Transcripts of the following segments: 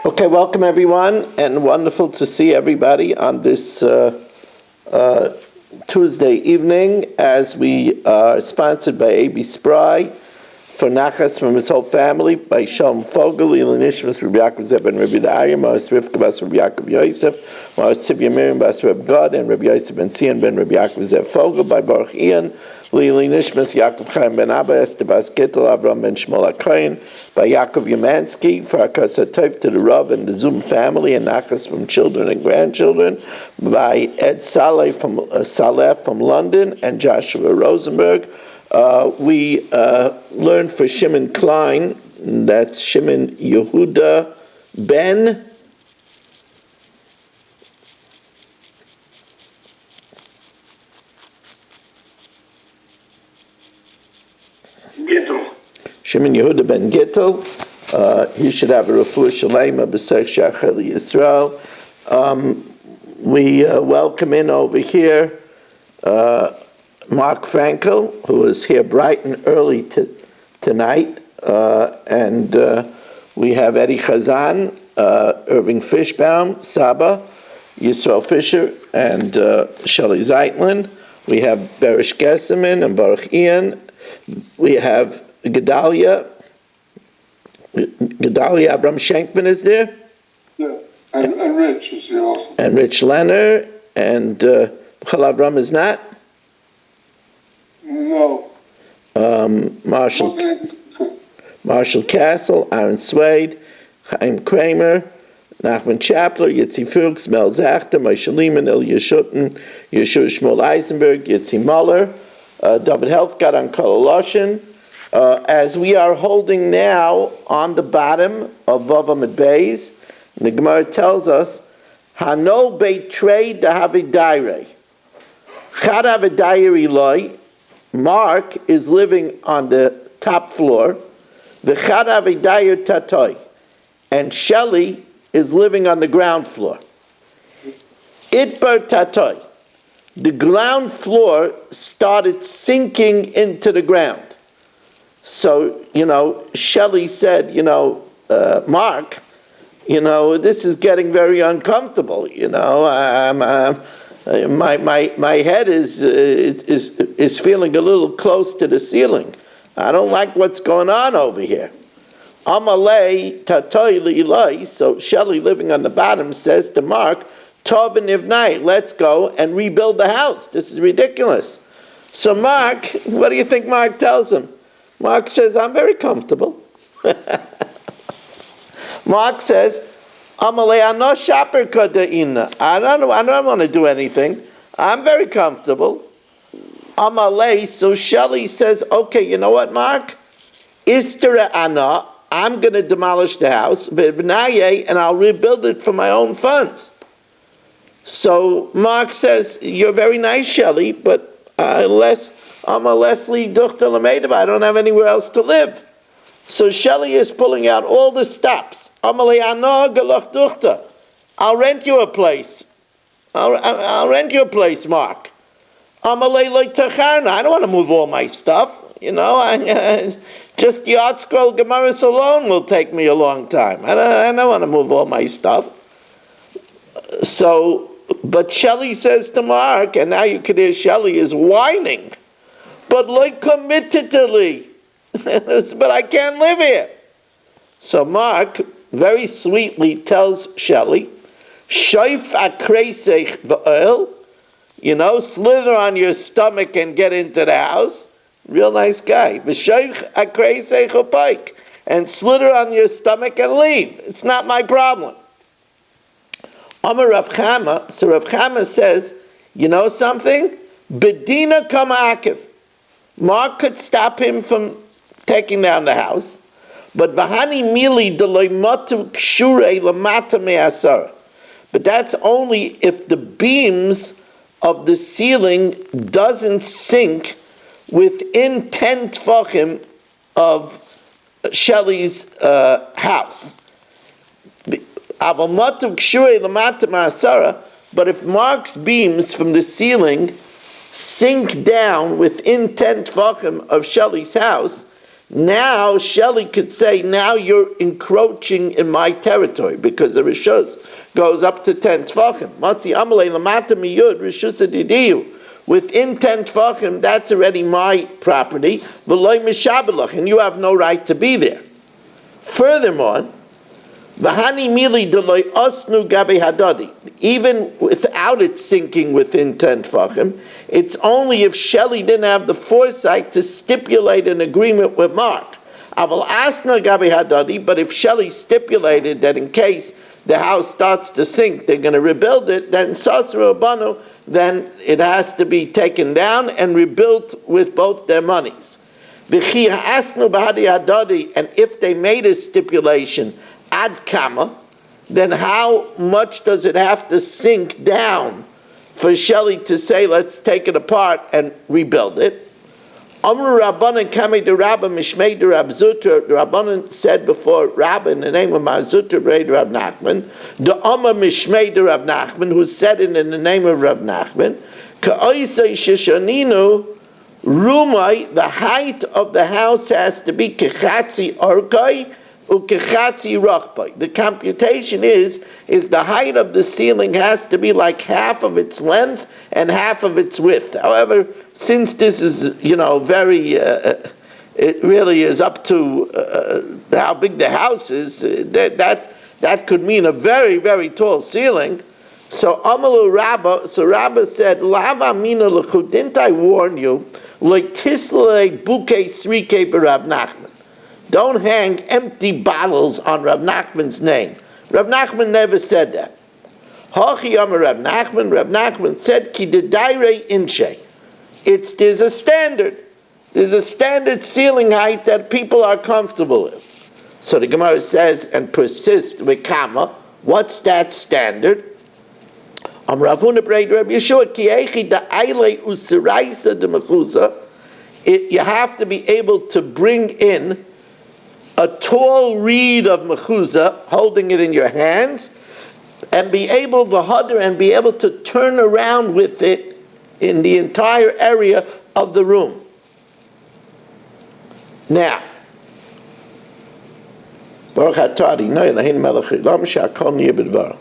Okay, welcome everyone, and wonderful to see everybody on this Tuesday evening as we are sponsored by A.B. Spry for Nachas from his whole family, by Shalom Fogel, Ilan Ishmas, Rabbi Yaakov Zeb and Rabbi Da'arim, Maris Rivka Bas Rabbi Yaakov Yosef, Maris Sivya Miriam Bas Reb God, and Rabbi Yosef Ben Sion Ben Rabbi Yaakov Zeb Fogel, by Baruch Ian, Lili Nishmas, Yaakov Chaim Ben Abba, Esther Bas Gittel, Avram Ben Shmuel HaKohen, by Yaakov Yamansky, for Akas HaTov to the Rav and the Zoom family, and Nachas from children and grandchildren, by Ed Saleh from London, and Joshua Rosenberg. We learned for Shimon Klein, that's Shimon Yehuda Ben Gittel. Shimon Yehuda Ben Gittel. He should have a refuah shalema b'sech shachar Yisrael. We welcome in over here Mark Frankel, who is here bright and early tonight, and we have Eddie Chazan, Irving Fishbaum, Saba, Yisrael Fisher, and Shelley Zeitlin. We have Berish Gesseman and Baruch Ian. We have Gedalia Avram Shankman is there. Yeah, and Rich is here also. And Rich Leonard, and Chal Avram is not. No. Marshall Castle, Aaron Swade, Chaim Kramer, Nachman Chapler, Yitzi Fuchs, Mel Zachter, Moshe Lehman, Ilya Schutten, Yeshua Shmuel Eisenberg, Yitzi Muller, David Helfgott on Kololoshin. As we are holding now on the bottom of Bava Basra, the Gemara tells us, Hano Beitrei Dahavidaire. Chad Havidaire Eloi. Mark is living on the top floor. V'chad Havidaire Tatoi. And Shelley is living on the ground floor. Itbar Tatoi. The ground floor started sinking into the ground. So, Shelley said, Mark, this is getting very uncomfortable. My head is feeling a little close to the ceiling. I don't like what's going on over here. Amalei tatoi li'ilai. So Shelley, living on the bottom, says to Mark, Tov and Ivnai, let's go and rebuild the house. This is ridiculous. So Mark, what do you think Mark tells him? Mark says, I'm very comfortable. Mark says, Amalei ano shaper kada'ina. I don't want to do anything. I'm very comfortable. Amalei, so Shelley says, okay, you know what, Mark? Istera ana, I'm going to demolish the house, v'vnaye, and I'll rebuild it from my own funds. So Mark says, you're very nice, Shelley, but I'm a Leslie Duchter Lamedava. I don't have anywhere else to live. So Shelley is pulling out all the stops. Amalei ano galach Duchter. I'll rent you a place. I'll rent you a place, Mark. Amalei like Tacharna. I don't want to move all my stuff. Just the art scroll Gemaris alone will take me a long time. I don't want to move all my stuff. So, but Shelley says to Mark, and now you can hear Shelley is whining, but like committedly, but I can't live here. So Mark very sweetly tells Shelley, Shaif akreisech v'oil, slither on your stomach and get into the house. Real nice guy. V'shaif akreisech upaik, and slither on your stomach and leave. It's not my problem. Amar Rav Chama, so Rav Chama says, you know something? Bedina kama akiv. Mark could stop him from taking down the house, but v'hani mili deloymatu kshure lamata me'asar. But that's only if the beams of the ceiling doesn't sink within 10 tfachim of Shelley's house. But if Mark's beams from the ceiling sink down within 10 tfachim of Shelley's house, Now Shelley could say, now you're encroaching in my territory, because the Rishus goes up to 10 Tvachim. Matzi Amalei Lamata Miyud Rishus Adidiyu. Within 10 Tvachim, that's already my property, V'loi Mishabelach, and you have no right to be there. Furthermore, V'hani Mili Deloi Osnu Gabi Hadadi, even without it sinking within 10 Tvachim, it's only if Shelley didn't have the foresight to stipulate an agreement with Mark. Aval Asna Gabi Hadadi, but if Shelley stipulated that in case the house starts to sink, they're going to rebuild it, then Sasra Abanu, then it has to be taken down and rebuilt with both their monies. V'chi Asnu Bahadi Hadadi, and if they made a stipulation, ad kama, then how much does it have to sink down for Shelley to say, let's take it apart and rebuild it? Amru Rabbanan Kami de Rabba Mishmei de Rab Zutra. The Rabbanan said before Rabba in the name of Mazutra Brei Rav Nachman, the Amma Mishmei de Rav Nachman, who said it in the name of Rav Nachman, Ka'oisei Shishoninu Rumai, the height of the house has to be Kechatzi Orkai Ukechatzi Rachbai. The computation is the height of the ceiling has to be like half of its length and half of its width. However, since this is, very, it really is up to how big the house is, that could mean a very, very tall ceiling. So Amalu Rabba, Rabba said, Lava mina l'chu, didn't I warn you, like tislei buke srike b'Rav Nachman. Don't hang empty bottles on Rav Nachman's name. Rav Nachman never said that. Hachi Amar Rav Nachman said, Ki dedaire inche. There's a standard. There's a standard ceiling height that people are comfortable with. So the Gemara says, and persists with Kama, what's that standard? Amar Ravuna Brei Rav Yeshua, Ki echi da'aile usiraisa de mechuza. You have to be able to bring in a tall reed of mechuzah, holding it in your hands, and be able to turn around with it in the entire area of the room. Now, Baruch atah Adonai Eloheinu melech haolam she'akol niyeh b'dvaro.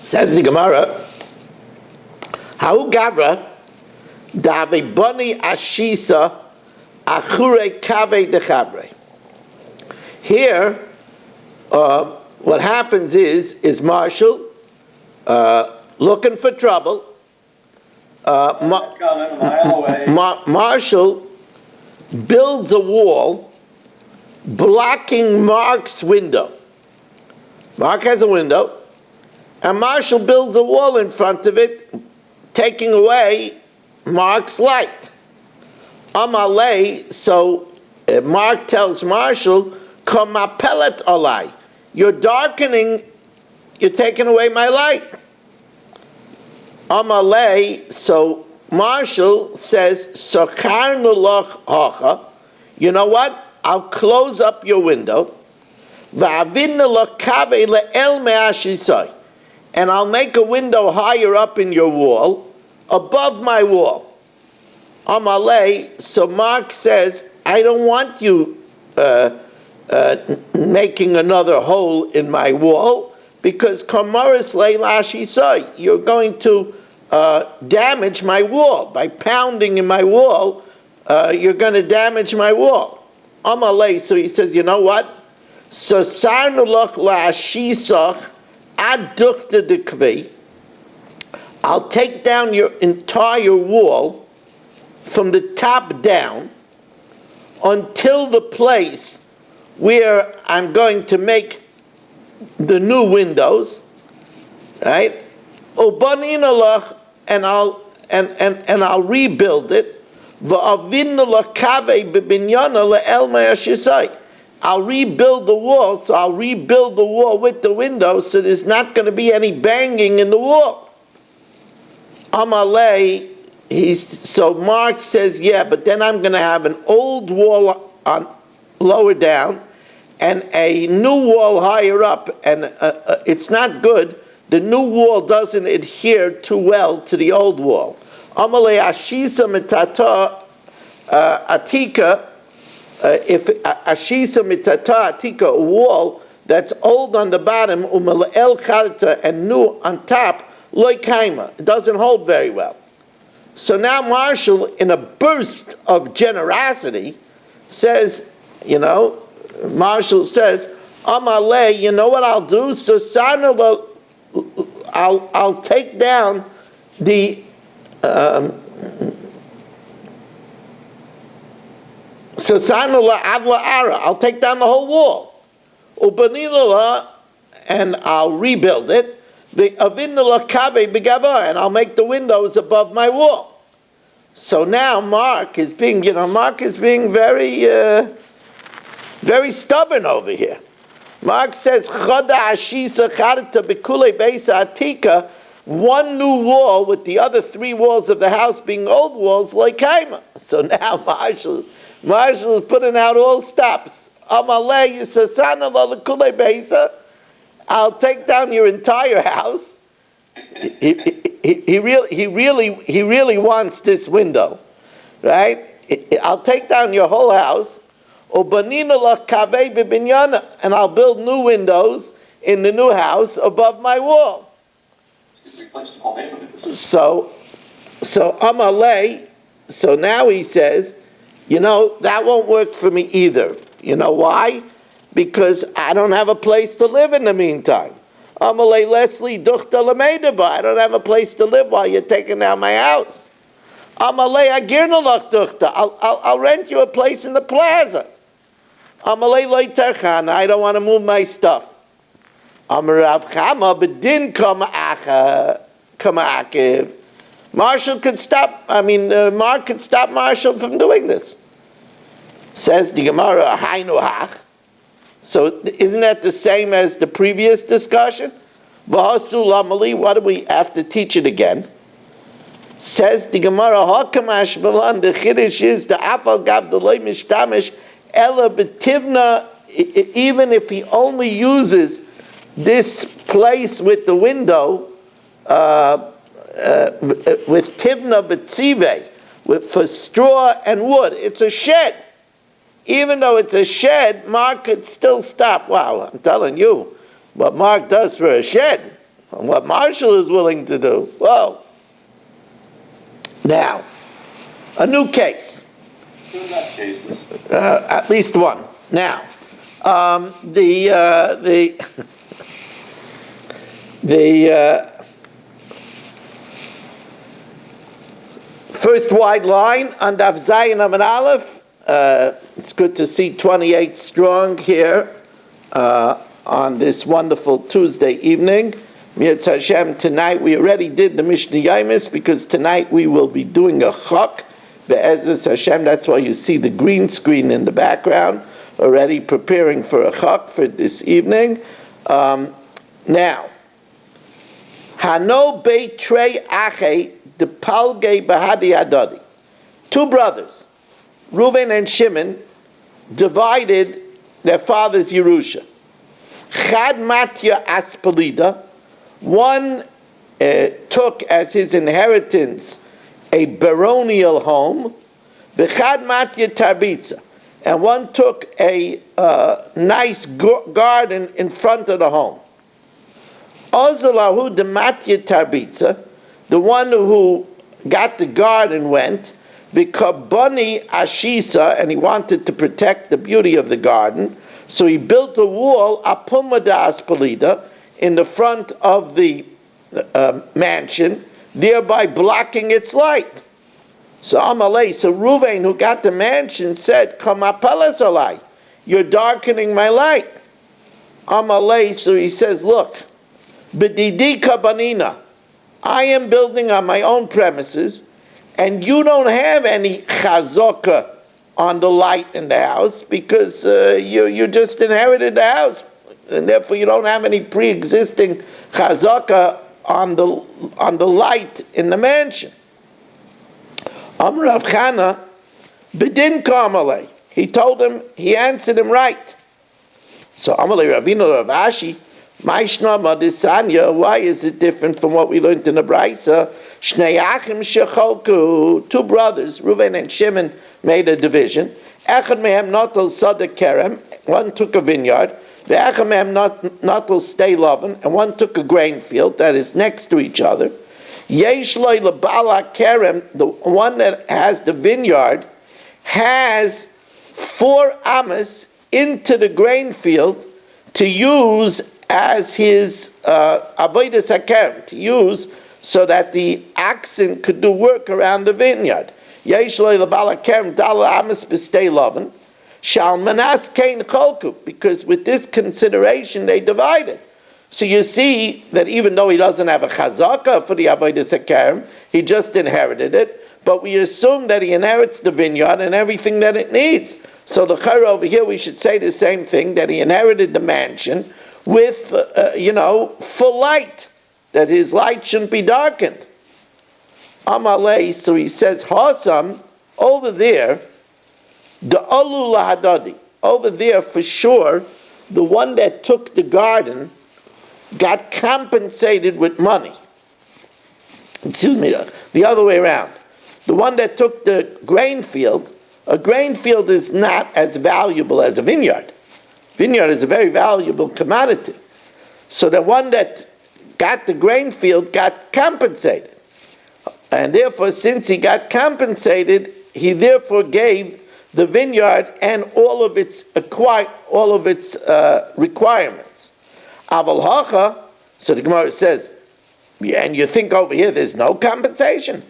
Says the Gemara, Ha'u Gavra Dave Boni Ashisa Achure Kave Dechabre. Here, what happens is Marshall looking for trouble. Marshall builds a wall blocking Mark's window. Mark has a window, and Marshall builds a wall in front of it, taking away Mark's light. Amalei, so Mark tells Marshall, Kamapelet alai. You're darkening, you're taking away my light. Amalei, so Marshall says, Sokarnu loch hacha. You know what? I'll close up your window. Va'avinna loch kave le'el me'ashisai. And I'll make a window higher up in your wall, above my wall. Amalei, so Mark says, I don't want you making another hole in my wall, because Kamaris le'lashisai, you're going to damage my wall. By pounding in my wall, you're going to damage my wall. Amalei, so he says, you know what? So sarnu loch la'ashisach, Adukta dekvi. I'll take down your entire wall from the top down until the place where I'm going to make the new windows, right? Ubanina lach, and I'll rebuild it. Va'avinna lachave bebinyana le'el me'ashisai. I'll rebuild the wall, so I'll rebuild the wall with the window, so there's not going to be any banging in the wall. Amalei, so Mark says, yeah, but then I'm going to have an old wall on lower down, and a new wall higher up, and it's not good. The new wall doesn't adhere too well to the old wall. Amalei ashisa mitata atika, if ashisa mitata atika, a wall that's old on the bottom, umalel charta, and new on top, loy kaima, it doesn't hold very well. So now Marshall, in a burst of generosity, says, Marshall says, Amalei, you know what I'll do? So I'll take down the I'll take down the whole wall. Ubanilala, and I'll rebuild it. The avinala kabe begava, and I'll make the windows above my wall. So now Mark is being very, very stubborn over here. Mark says, "Choda ashisa charta bekule beisa atika." One new wall with the other three walls of the house being old walls like kaima. So now Marshall is putting out all stops. Amalei yisasana lalekule beisa. I'll take down your entire house. He really wants this window, right? I'll take down your whole house. Ubanina la kaveh bibinyana, and I'll build new windows in the new house above my wall. So Amalei, so now he says, that won't work for me either. You know why? Because I don't have a place to live in the meantime. Amalei Leslie duchta lamedaba. I don't have a place to live while you're taking down my house. Amalei agirnalach duchta. I'll rent you a place in the plaza. Amalei loy terchana. I don't want to move my stuff. Amarav Chama bedin kama akiv. Marshall could stop. Mark could stop Marshall from doing this. Says the Gemara, Hainu hach. So isn't that the same as the previous discussion? V'hasu lamali. What do we have to teach it again? Says the Gemara, Hakamash Malan. The chiddush is the afal gav the loy mishtamish ela betivna. Even if he only uses this place with the window, with tivna betzive, for straw and wood, it's a shed. Even though it's a shed, Mark could still stop. Wow, I'm telling you, what Mark does for a shed, and what Marshall is willing to do. Whoa. Now, a new case. Cases. At least one. Now, the first wide line on Daf Zayin Amud Aleph. It's good to see 28 strong here on this wonderful Tuesday evening. Mirz Hashem, tonight we already did the Mishnah Yaimis because tonight we will be doing a chok. Be'ezus Hashem, that's why you see the green screen in the background, already preparing for a chok for this evening. Now, Hano Beit Trei Ache de Palge Bahadi Adadi. Two brothers, Reuven and Shimon, divided their father's Yerusha. Chad Matya Aspelida, one took as his inheritance a baronial home, the Chad Matya Tarbitza, and one took a nice garden in front of the home. Ozalahu de Matya Tarbitza, the one who got the garden went, Vikabani Ashisa, and he wanted to protect the beauty of the garden, so he built a wall, Apumada Aspelida, in the front of the mansion, thereby blocking its light. So Amalei, so Reuven, who got the mansion, said, Kamapelas alai, you're darkening my light. Amalei, so he says, look, B'didi kabanina, I am building on my own premises, and you don't have any chazaka on the light in the house because you just inherited the house, and therefore you don't have any pre-existing chazaka on the light in the mansion. Amrav Chana, B'din Kamalei. He answered him right. So Amalei Ravina Rav Ashi, Maishnama Disanya, why is it different from what we learned in the Braisa? Shnei Achim Shecholku, two brothers, Reuven and Shimon, made a division. Echad mehem notel sada kerem, one took a vineyard. Ve'echad mehem notel stay loven, and one took a grain field that is next to each other. Yesh loy lebala kerem, the one that has the vineyard, has 4 amas into the grain field to use as his avodas hakerem, to use so that the oxen could do work around the vineyard. Yesh loy lebala kerem dala amas b'stei loven, shal manas kein cholku, because with this consideration they divided. So you see that even though he doesn't have a chazaka for the avodas hakerem, he just inherited it, but we assume that he inherits the vineyard and everything that it needs. So the chayra over here, we should say the same thing, that he inherited the mansion with, full light, that his light shouldn't be darkened. Amalei, so he says, Hasam, over there, the alu lahadadi, over there for sure, the one that took the garden got compensated with money. Excuse me, the other way around. The one that took the grain field, a grain field is not as valuable as a vineyard. Vineyard is a very valuable commodity. So the one that got the grain field got compensated. And therefore, since he got compensated, he therefore gave the vineyard and all of its requirements. Aval hacha, so the Gemara says, and you think over here there's no compensation.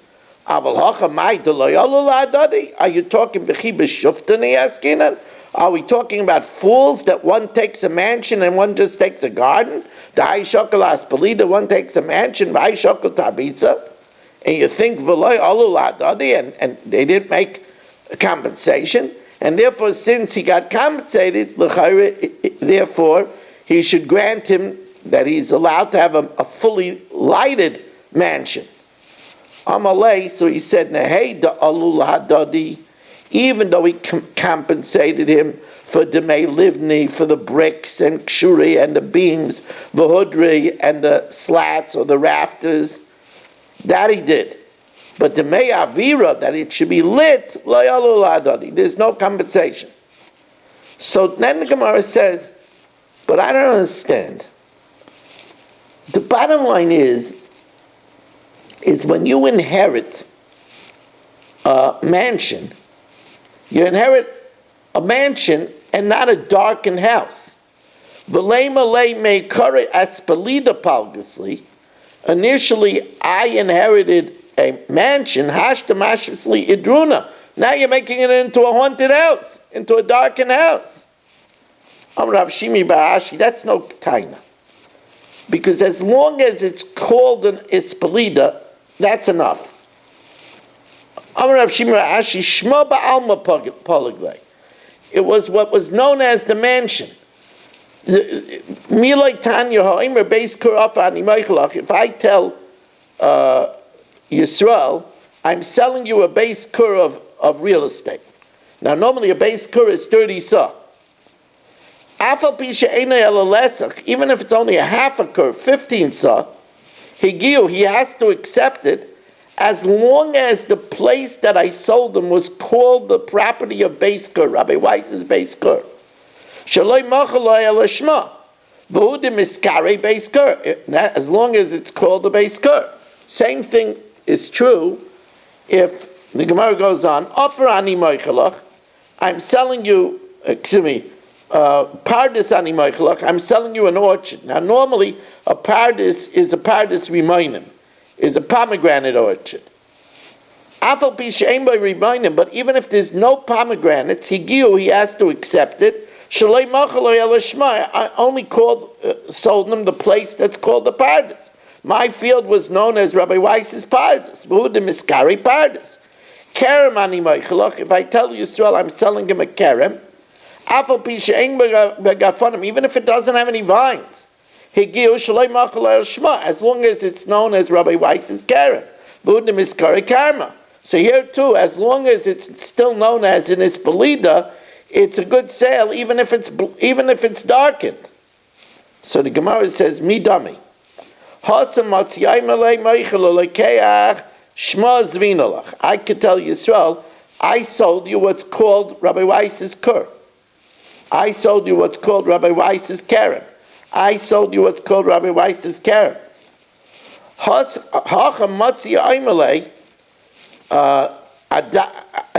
Aval hacha mai deloyalu la'adadi. Are you talking b'chi b'shuftani askinan? Are we talking about fools that one takes a mansion and one just takes a garden? The shokal aspelida, one takes a mansion, v'ai shokal tabitza, and you think v'loyalu la'adadi, and they didn't make a compensation, and therefore since he got compensated, therefore he should grant him that he's allowed to have a fully lighted mansion. Amalei, so he said, Nehei da alul hadadi, even though he compensated him for demei livni, for the bricks and kshuri and the beams, v'hudri and the slats or the rafters, that he did. But demei avira, that it should be lit, lo alul hadadi, there's no compensation. So then the Gemara says, but I don't understand. The bottom line is when you inherit a mansion, you inherit a mansion and not a darkened house. Initially, I inherited a mansion, idruna. Now you're making it into a haunted house, into a darkened house. Rav Shimi Ba'ashi, that's no taina. Because as long as it's called an ispelida, that's enough. Rav Shimi Ba'ashi, Shma Ba'alma Poliglei. It was what was known as the mansion. If I tell Yisrael, I'm selling you a base kur of real estate. Now normally a base kur is 30 sa. Even if it's only a half a kur, 15 sa, he has to accept it as long as the place that I sold him was called the property of Beis Kur, Rabbi Weiss's Beis Kur. As long as it's called the Beis Kur. Same thing is true if the Gemara goes on, Offer ani moichelach, I'm selling you, Pardis ani moichelach, I'm selling you an orchard. Now normally a pardis is a pardis rimonim, is a pomegranate orchard. Afal pi she'ein bo rimonim, but even if there's no pomegranates, he has to accept it. Shalei machalo yelashma, I only sold him the place that's called the pardis. My field was known as Rabbi Weiss's pardis, the miskari pardis. Kerem ani moichelach, if I tell Yisrael I'm selling him a kerem, afal pi she'ein begafonim, even if it doesn't have any vines, as long as it's known as Rabbi Weiss's Karen. So here too, as long as it's still known as in Ispelida, it's a good sale even if it's darkened. So the Gemara says, "Mi dami." I could tell Yisrael, I sold you what's called Rabbi Weiss's kur. I sold you what's called Rabbi Weiss's keren. I sold you what's called Rabbi Weiss's keren.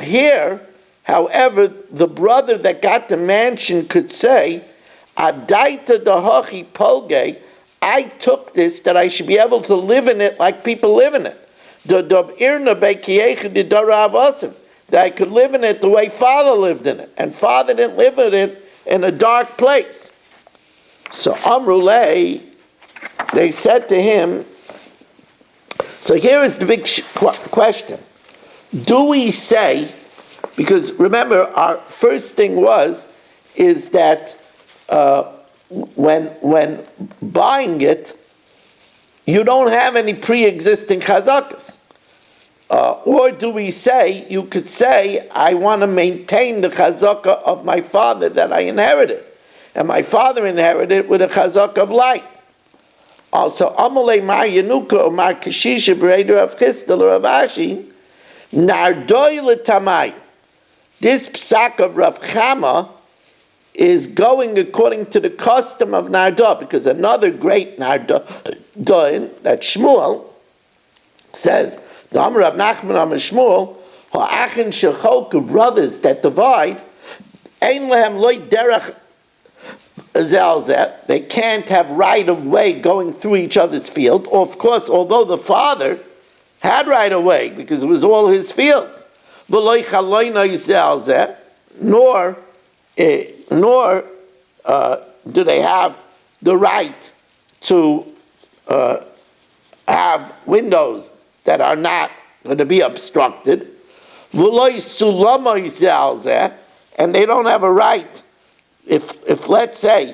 Here, however, the brother that got the mansion could say, Adaita dahachi polge, I took this that I should be able to live in it like people live in it. That I could live in it the way Father lived in it. And Father didn't live in it in a dark place. So Amrulay, they said to him, so here is the big question. Do we say, because remember our first thing is that when buying it, you don't have any pre-existing chazakas. Or do we say, you could say, I want to maintain the chazaka of my father that I inherited. And my father inherited with a chazaka of light. Also, Amalei Mar Yanuka or Mar Kashisha Breder of Chistel or of Ashi, Nardoi L'tamai. This psak of Rav Chama is going according to the custom of Nardo, because another great Nardoin, that Shmuel, says, the Amar Rav Nachman Amar Shmuel, ha'achin shecholku, brothers that divide, ein lehem loy derech zelzeh, they can't have right of way going through each other's field. Of course, although the father had right of way, because it was all his fields, v'loy chaloy zelzeh, nor do they have the right to have windows that are not going to be obstructed. And they don't have a right, if let's say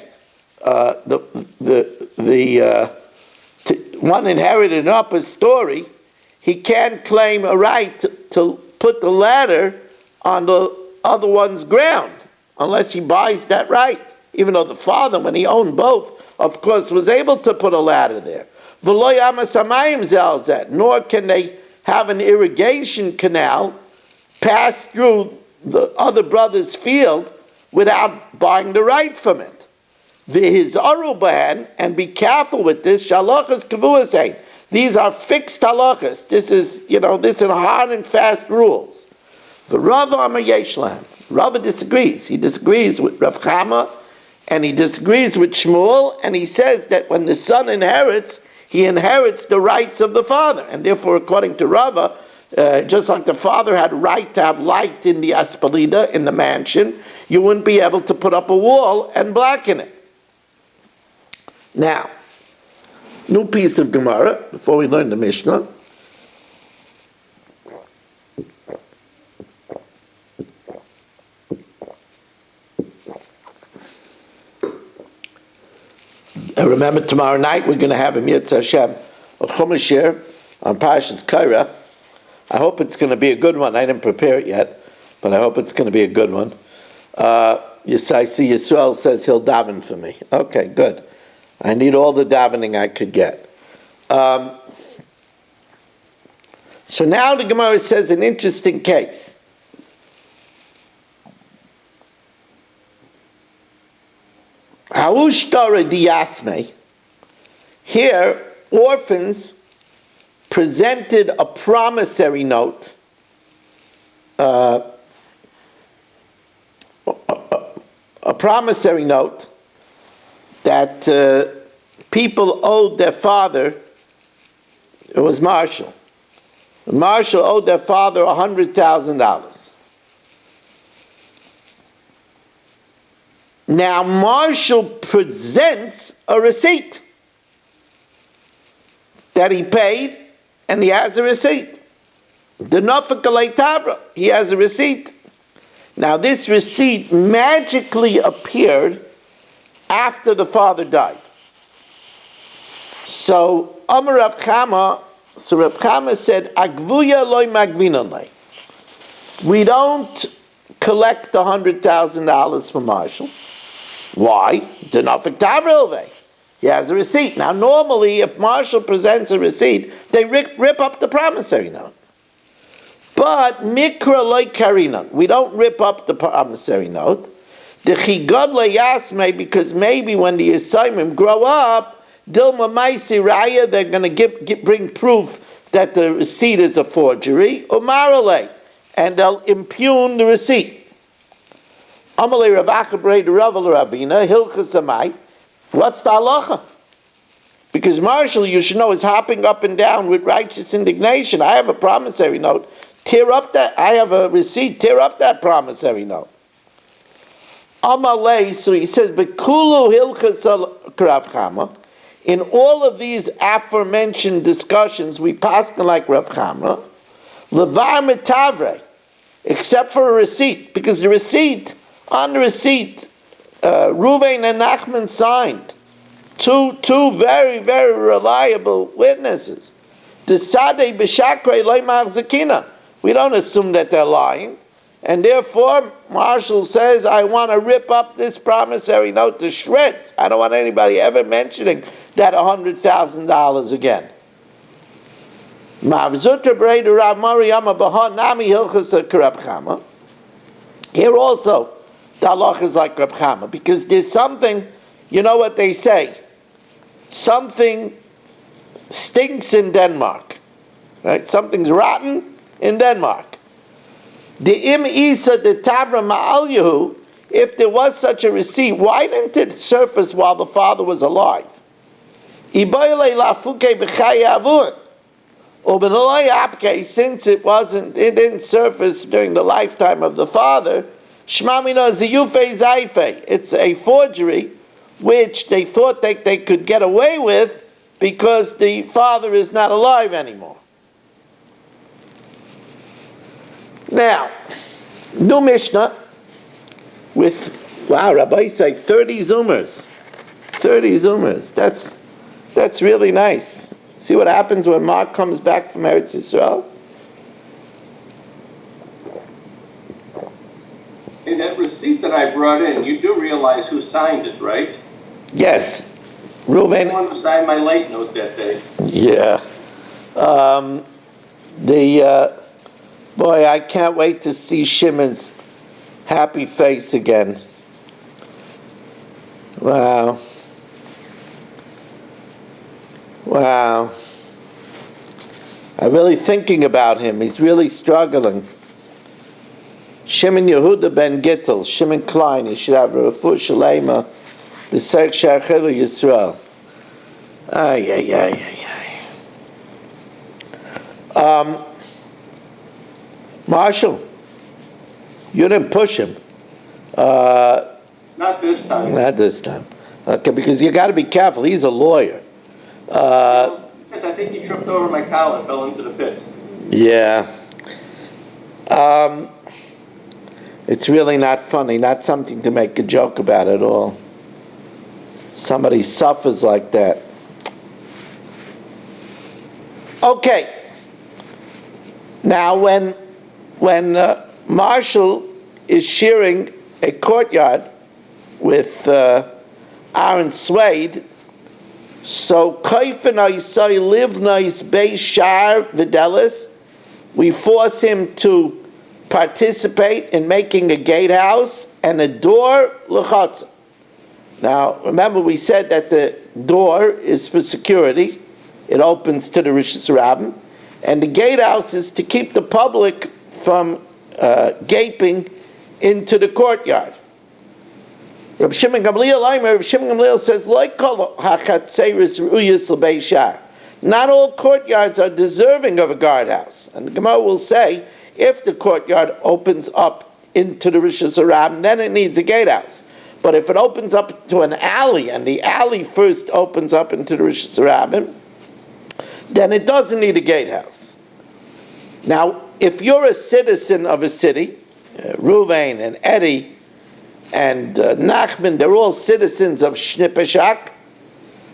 one inherited an upper story, he can't claim a right to put the ladder on the other one's ground, unless he buys that right, even though the father, when he owned both, of course, was able to put a ladder there. Nor can they have an irrigation canal pass through the other brother's field without buying the right from it. His aruban, and be careful with this, shalachas kavuasay. These are fixed halachas. This is hard and fast rules. The Rava Amar Yeshlam. Rava disagrees. He disagrees with Rav Chama, and he disagrees with Shmuel, and he says that when the son inherits, he inherits the rights of the father. And therefore, according to Rava, just like the father had right to have light in the aspalida, in the mansion, you wouldn't be able to put up a wall and blacken it. Now, new piece of Gemara, before we learn the Mishnah. And remember, tomorrow night we're going to have a Mitzvah Hashem, a Chumash here on Parashas Kairach. I hope it's going to be a good one. I didn't prepare it yet, but I hope it's going to be a good one. I see Yisrael says he'll daven for me. Okay, good. I need all the davening I could get. So now the Gemara says an interesting case. Ha'ushtara diyasme. Here, orphans presented a promissory note, a promissory note that people owed their father. It was Marshall. Marshall owed their father $100,000. Now Marshall presents a receipt that he paid, and he has a receipt. The Nafaka Tabra, he has a receipt. Now this receipt magically appeared after the father died. So Amar Rav Chama, Rav Chama said, Agvuya loy magvinon lei. We don't collect $100,000 from Marshall. Why? He has a receipt. Now, normally, if Marshall presents a receipt, they rip up the promissory note. But mikra loy karina, we don't rip up the promissory note. The chigad leyasme, because maybe when the assignment grow up, dilma maisi raya, they're going to bring proof that the receipt is a forgery, or marale, and they'll impugn the receipt. Amalei Ravacha Brei Raval Ravina Hilchas Amai. What's the halacha? Because Marshall, you should know, is hopping up and down with righteous indignation. I have a promissory note. Tear up that. I have a receipt. Tear up that promissory note. Amalei. So he says, "Bekulu Hilchas Rav Chama." In all of these aforementioned discussions, we paskin like Rav Chama, levar mitavre, except for a receipt, because the receipt, on the receipt, Ruvain and Nachman signed, two very, very reliable witnesses. Desadei b'shakrei loymar zakina. We don't assume that they're lying, and therefore Marshall says, I want to rip up this promissory note to shreds. I don't want anybody ever mentioning that $100,000 again. Here also, the halach is like Rab Chama, because there's something, you know what they say, something stinks in Denmark, right? Something's rotten in Denmark. The im isa de tavra ma'al yehu, if there was such a receipt, why didn't it surface while the father was alive? Since it didn't surface during the lifetime of the father, it's a forgery, which they thought they could get away with because the father is not alive anymore. Now, new Mishnah with, wow, Rabbi say 30 Zoomers. 30 Zoomers. That's really nice. See what happens when Mark comes back from Eretz Yisrael? Hey, that receipt that I brought in, you do realize who signed it, right? Yes. Reuven. The one who signed my late note that day. Yeah. Boy, I can't wait to see Shimon's happy face again. Wow. Wow. I'm really thinking about him. He's really struggling. Shimon Yehuda ben Gittel, Shimon Klein, he should have a refuah shalema, b'serch shachelu Yisrael. Ay, ay, ay, ay, ay. Marshall, you didn't push him. Not this time. Not this time. Okay, because you got to be careful. He's a lawyer. Because I think he tripped over my collar and fell into the pit. Yeah. It's really not funny, not something to make a joke about at all. Somebody suffers like that. Okay. Now, when Marshall is shearing a courtyard with Aaron Swade, so Kaifan Isai Livnais Bei Shar Videlis, we force him to participate in making a gatehouse and a door l'chatza. Now, remember we said that the door is for security. It opens to the Rishus Rabbim. And the gatehouse is to keep the public from gaping into the courtyard. Reb Shimon Gamliel says, like not all courtyards are deserving of a guardhouse. And the Gemara will say, if the courtyard opens up into the Rishus Rabbim, then it needs a gatehouse. But if it opens up to an alley, and the alley first opens up into the Rishus Rabbim, then it doesn't need a gatehouse. Now, if you're a citizen of a city, Ruvain and Eddie and Nachman, they're all citizens of Shnipashak.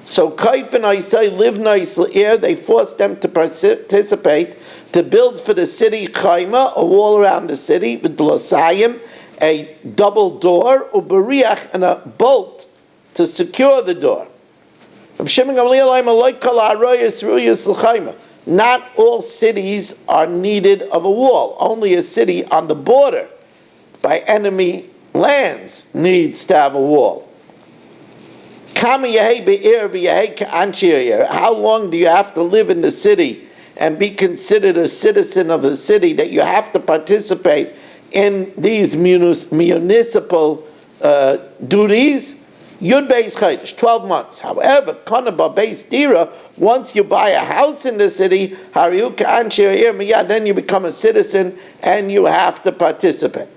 So Kaif and Isai live nicely here. They forced them to participate, to build for the city Chaima, a wall around the city, with Blasayim, a double door, uberiach, and a bolt to secure the door. Not all cities are needed of a wall. Only a city on the border by enemy lands needs to have a wall. How long do you have to live in the city and be considered a citizen of the city that you have to participate in these municipal duties? Yud Beis Chodesh, 12 months. However, Konaba Beis Dira, once you buy a house in the city, then you become a citizen and you have to participate.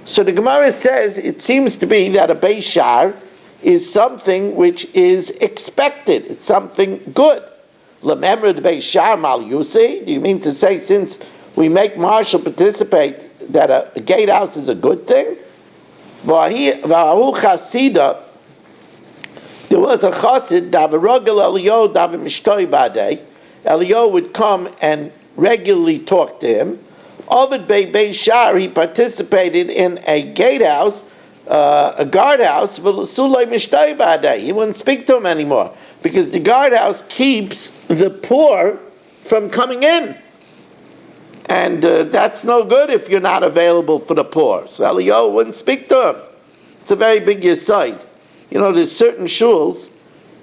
So the Gemara says it seems to be that a Beis Shar is something which is expected. It's something good. Lememra the Beis Shar mal yusi. Do you mean to say since we make marshal participate that a gatehouse is a good thing? There was a chassid, Eliyahu would come and regularly talk to him. Ovid Beis Shar, he participated in a gatehouse, a guardhouse. He wouldn't speak to him anymore because the guardhouse keeps the poor from coming in. And that's no good if you're not available for the poor. So Eliyahu wouldn't speak to him. It's a very big yesod. You know, there's certain shuls,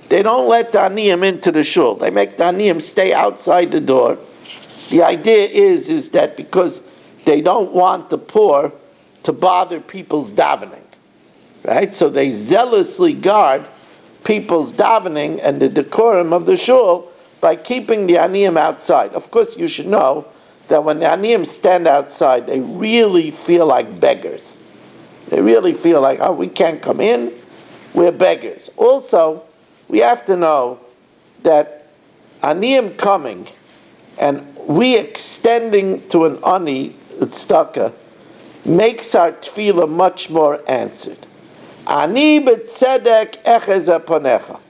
they don't let the aniyim into the shul. They make the aniyim stay outside the door. The idea is that because they don't want the poor to bother people's davening. Right? So they zealously guard people's davening and the decorum of the shul by keeping the aniyim outside. Of course, you should know that when the aniyim stand outside, they really feel like beggars. They really feel like, oh, we can't come in, we're beggars. Also, we have to know that aniyim coming and we extending to an ani, tzedakah, makes our tefillah much more answered. Ani b'tzedek echez aponecha.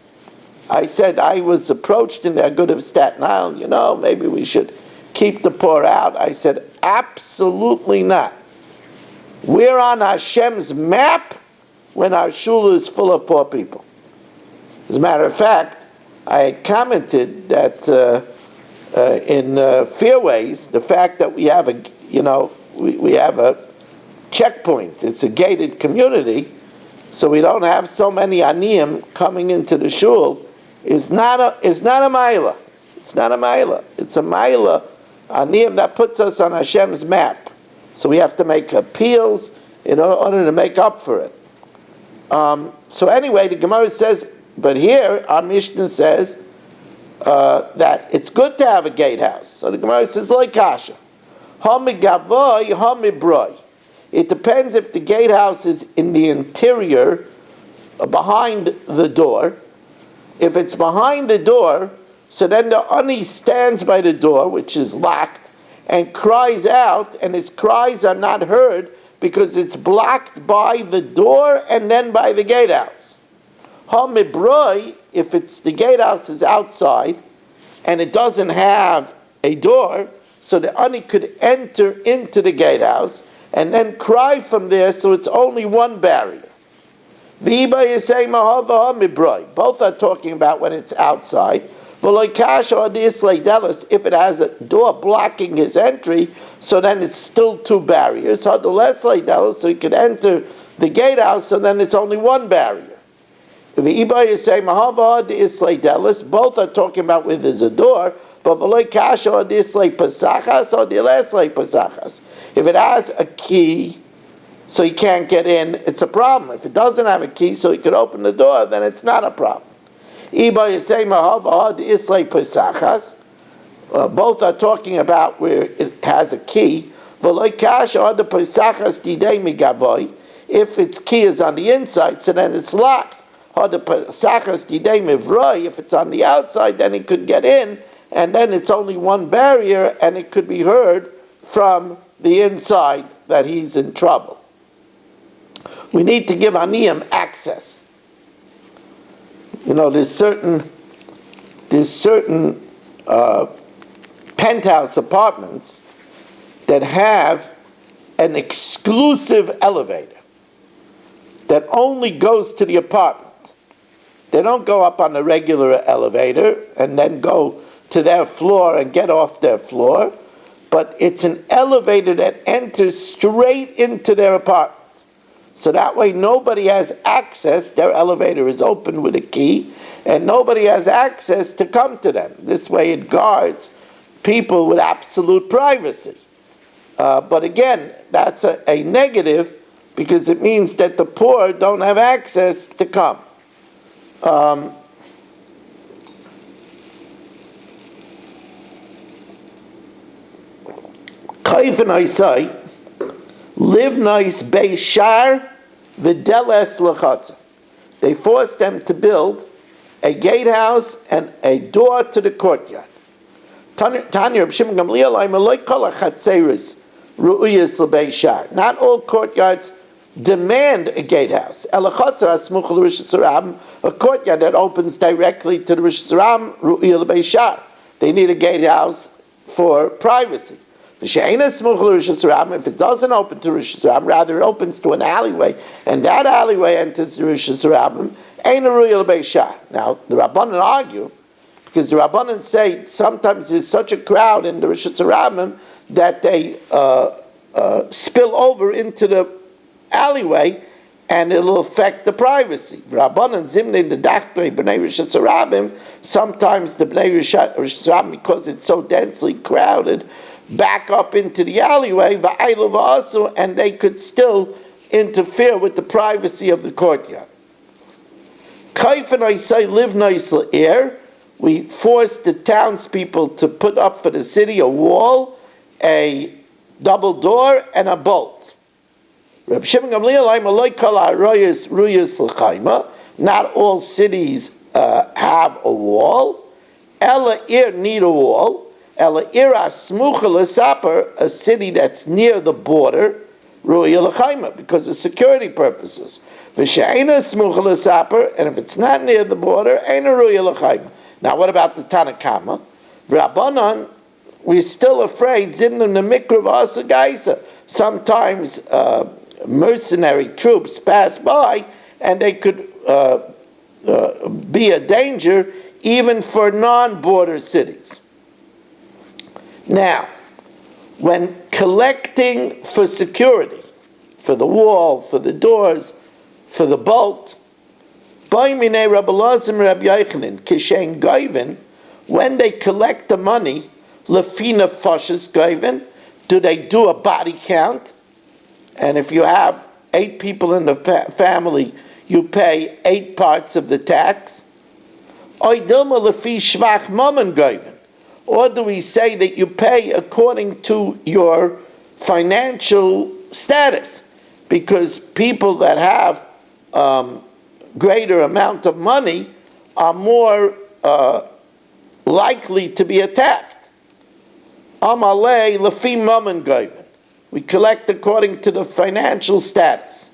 I said I was approached in the Agud of Staten Island, maybe we should keep the poor out. I said, absolutely not. We're on Hashem's map when our shul is full of poor people. As a matter of fact, I had commented that in Fairways, the fact that we have we have a checkpoint. It's a gated community, so we don't have so many aniyim coming into the shul. Is not a maila. It's not a maila. It's a maila. Aniyim that puts us on Hashem's map. So we have to make appeals in order to make up for it. So anyway, the Gemara says, but here our Mishnah says that it's good to have a gatehouse. So the Gemara says, like kasha, hamigavoy, hamibroi. It depends if the gatehouse is in the interior, behind the door. If it's behind the door, so then the ani stands by the door, which is locked, and cries out, and his cries are not heard because it's blocked by the door and then by the gatehouse. Ha-mibroi, if it's the gatehouse is outside and it doesn't have a door, so the ani could enter into the gatehouse and then cry from there, so it's only one barrier. V'iba yisei mahava ha-mibroi. Both are talking about when it's outside. If it has a door blocking his entry, so then it's still two barriers. So he can enter the gatehouse, so then it's only one barrier. Both are talking about where there's a door, but if it has a key, so he can't get in, it's a problem. If it doesn't have a key, so he can open the door, then it's not a problem. Both are talking about where it has a key. If its key is on the inside, so then it's locked. If it's on the outside, then it could get in, and then it's only one barrier, and it could be heard from the inside that he's in trouble. We need to give aniyim access. There's certain penthouse apartments that have an exclusive elevator that only goes to the apartment. They don't go up on a regular elevator and then go to their floor and get off their floor, but it's an elevator that enters straight into their apartment. So that way nobody has access, their elevator is open with a key, and nobody has access to come to them. This way it guards people with absolute privacy. But again, that's a negative, because it means that the poor don't have access to come. Kaifin I say, live nice Beishar v'deles l'chatza. They forced them to build a gatehouse and a door to the courtyard. Tanya Reb Shimon Gamliel, I'm a loy kol hachatzeres ru'uyas l'beishar. Not all courtyards demand a gatehouse. Elachatzer asmuch l'Rosh Hashanah, a courtyard that opens directly to the Rosh Hashanah, ru'uyas l'beishar. They need a gatehouse for privacy. If it doesn't open to Rosh Hashanah, rather it opens to an alleyway, and that alleyway enters the Rosh Hashanah, ain't a real Beishah. Now, the Rabbanan argue, because the Rabbanan say sometimes there's such a crowd in the Rosh Hashanah that they spill over into the alleyway, and it'll affect the privacy. Rabbanan zimne the dachtrei b'nei Rosh Hashanah, sometimes the b'nei Rosh Hashanah, because it's so densely crowded, back up into the alleyway, and they could still interfere with the privacy of the courtyard. Kaifin I say, live nice air. We forced the townspeople to put up for the city a wall, a double door, and a bolt. Reb Shimon Gamliel, I'm a loy kol ha'arayos ruyos l'chayma. Not all cities have a wall. Ela ir need a wall. A city that's near the border, because of security purposes. And if it's not near the border, now what about the Tanakama? Rabbanan, we're still afraid. Sometimes mercenary troops pass by, and they could be a danger even for non-border cities. Now, when collecting for security, for the wall, for the doors, for the bolt, when they collect the money, lefina fashes gaiven, do they do a body count? And if you have 8 people in the family, you pay 8 parts of the tax. Or do we say that you pay according to your financial status? Because people that have greater amount of money are more likely to be attacked. Amalei lefi mammon gaiven. We collect according to the financial status.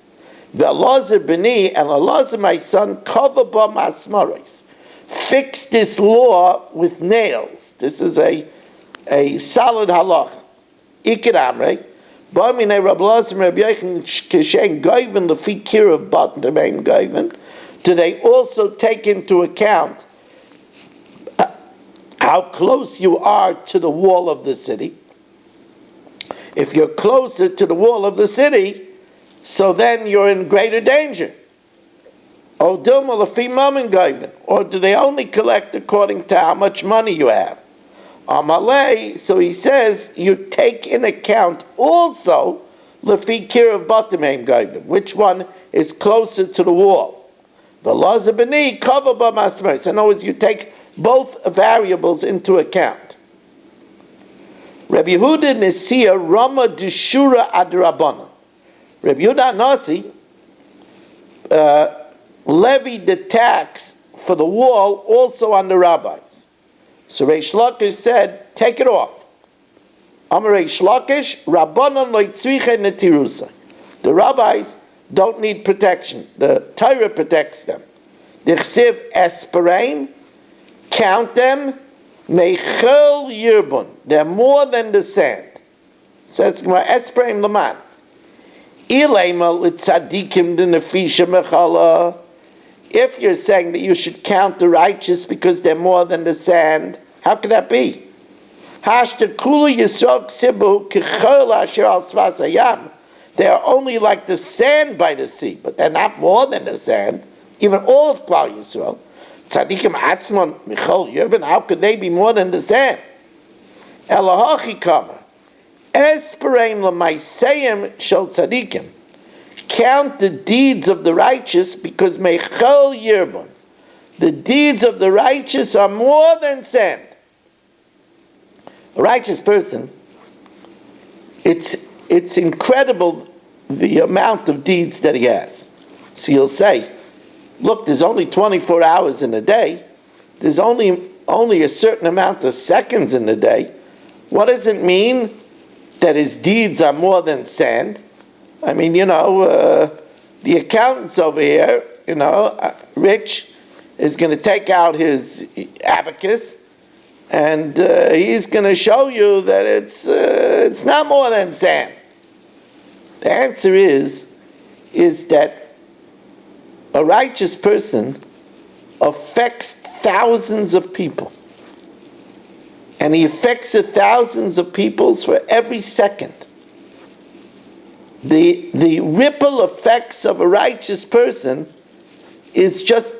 Ve'elazar b'ni, and Elazar my son, kava ba masmaris. Fix this law with nails. This is a solid halacha. Ikir amrei, b'minei Rab Elazar Rab Yochanan kishen gaiven lefi kirav batan demein gaiven. Do they also take into account how close you are to the wall of the city? If you're closer to the wall of the city, so then you're in greater danger. Or do they only collect according to how much money you have? So he says you take in account also lefi kirav batim gaiven, which one is closer to the wall. The laws of b'ni kava b'masmeris. In other words, you take both variables into account. Rabbi Yehuda Nesiya Rama Dishura Adrabana. Rabbi Yehuda Nasi levied the tax for the wall also on the rabbis. So Reish Lakish said, take it off. Amar Reish Lakish, Rabbanan lo tzriche netirusa. The rabbis don't need protection. The Torah protects them. Dichsiv esperein, count them, meichel yirbun. They're more than the sand. Says Esperein Laman. If you're saying that you should count the righteous because they're more than the sand, how could that be? They are only like the sand by the sea, but they're not more than the sand. Even all of Klal Yisrael. Tzadikim atzmon michol yirben, how could they be more than the sand? Elahachi kamer, esperein l'maiseyim shel tzadikim. Count the deeds of the righteous because mechol yirben. The deeds of the righteous are more than sand. A righteous person, it's incredible the amount of deeds that he has. So you'll say, look, there's only 24 hours in a day. There's only a certain amount of seconds in the day. What does it mean that his deeds are more than sand? I mean, the accountants over here, Rich is going to take out his abacus and he's going to show you that it's not more than sand. The answer is that a righteous person affects thousands of people. And he affects the thousands of people for every second. The ripple effects of a righteous person is just,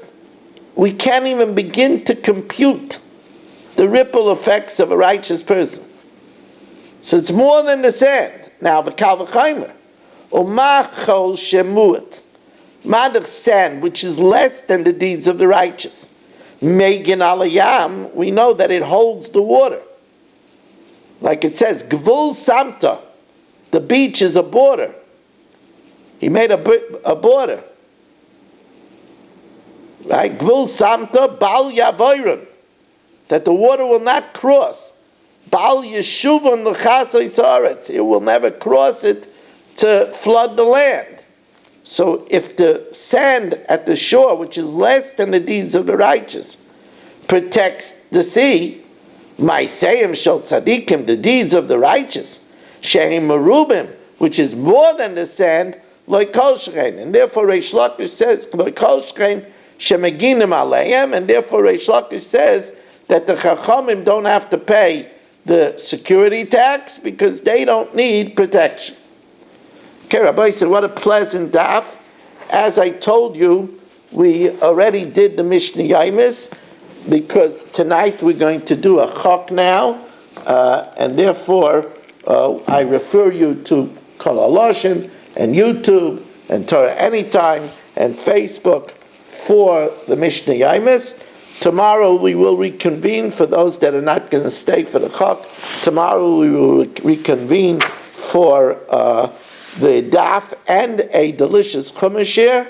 we can't even begin to compute the ripple effects of a righteous person. So it's more than the sand. Now, the Kal V'chaimer, Umachol Shemuat, Madach sand, which is less than the deeds of the righteous. Megan Alayam, we know that it holds the water. Like it says, Gvul Samta, the beach is a border. He made a border. Right? Gvul Samta, Bal Yavoirun, that the water will not cross. Bal Yeshuvon L'chasei Saretz, it will never cross it to flood the land. So if the sand at the shore, which is less than the deeds of the righteous, protects the sea, Maiseyim shel tzadikim, the deeds of the righteous, Sheim merubim, which is more than the sand, lo kol shchein. And therefore Reish Lakish says, lo kol shchein shemeginim aleim, and therefore Reish Lakish says that the Chachamim don't have to pay the security tax because they don't need protection. Okay, Rabbi said, what a pleasant daf. As I told you, we already did the Mishnah Yaimis, because tonight we're going to do a chok now, and therefore I refer you to Kol Haloshen and YouTube and Torah Anytime and Facebook for the Mishnah Yaimis. Tomorrow we will reconvene for those that are not going to stay for the chok. Tomorrow we will reconvene for the daf and a delicious chumash here.